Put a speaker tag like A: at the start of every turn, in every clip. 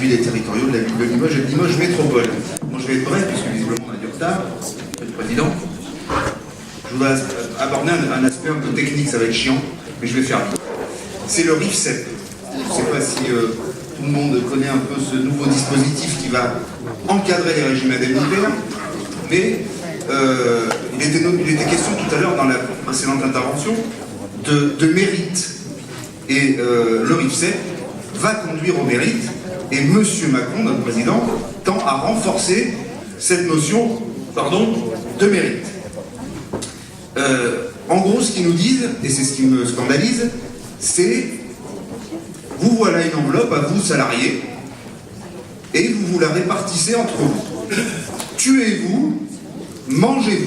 A: délégués territoriaux de la ville de Limoges et de Limoges Métropole. Bon, je vais être bref, puisque visiblement on a du retard, Monsieur le Président. Je voudrais aborder un aspect un peu technique, ça va être chiant, mais je vais faire vite. C'est le RIFSEP. Je ne sais pas si tout le monde connaît un peu ce nouveau dispositif qui va encadrer les régimes indemnitaires, mais il était question tout à l'heure dans la précédente intervention de mérite. Et le RIFSEP va conduire au mérite, et M. Macron, notre président, tend à renforcer cette notion de mérite. En gros, ce qu'ils nous disent, et c'est ce qui me scandalise, c'est vous voilà une enveloppe à vous salariés, et vous la répartissez entre vous. Tuez-vous, mangez-vous.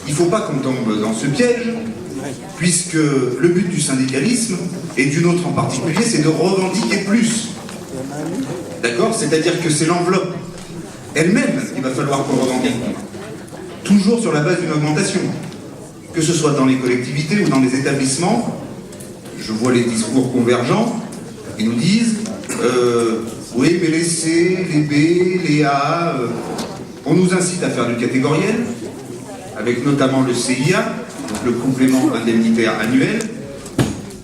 A: Il ne faut pas qu'on tombe dans ce piège, puisque le but du syndicalisme, et du nôtre en particulier, c'est de revendiquer plus. D'accord? C'est-à-dire que c'est l'enveloppe elle-même qu'il va falloir qu'on revendique. Toujours sur la base d'une augmentation. Que ce soit dans les collectivités ou dans les établissements, je vois les discours convergents, ils nous disent oui, mais les C, les B, les A, on nous incite à faire du catégoriel, avec notamment le CIA, le complément indemnitaire annuel,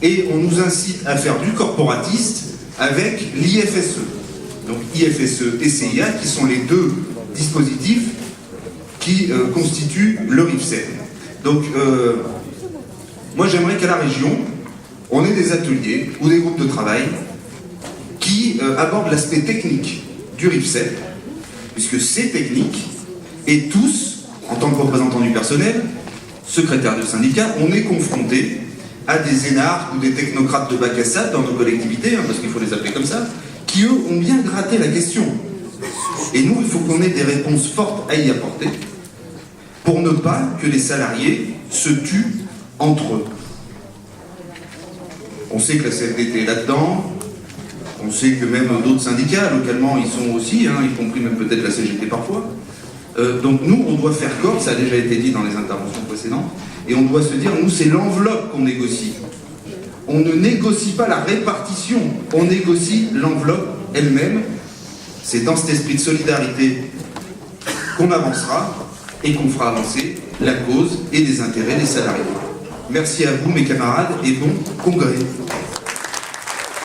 A: et on nous incite à faire du corporatiste avec l'IFSE. Donc IFSE et CIA, qui sont les deux dispositifs qui constituent le RIFSEP. Donc, moi j'aimerais qu'à la région, on ait des ateliers ou des groupes de travail qui abordent l'aspect technique du RIFSEP, puisque c'est technique, et tous, en tant que représentants du personnel, secrétaires de syndicats, on est confrontés à des énarques ou des technocrates de bac à sable dans nos collectivités, parce qu'il faut les appeler comme ça, qui eux ont bien gratté la question. Et nous, il faut qu'on ait des réponses fortes à y apporter, pour ne pas que les salariés se tuent entre eux. On sait que la CFDT est là-dedans, on sait que même d'autres syndicats, localement, ils sont aussi, y compris même peut-être la CGT parfois. Donc nous, on doit faire corps, ça a déjà été dit dans les interventions précédentes, et on doit se dire, nous, c'est l'enveloppe qu'on négocie. On ne négocie pas la répartition, on négocie l'enveloppe elle-même. C'est dans cet esprit de solidarité qu'on avancera et qu'on fera avancer la cause et les intérêts des salariés. Merci à vous, mes camarades, et bon congrès.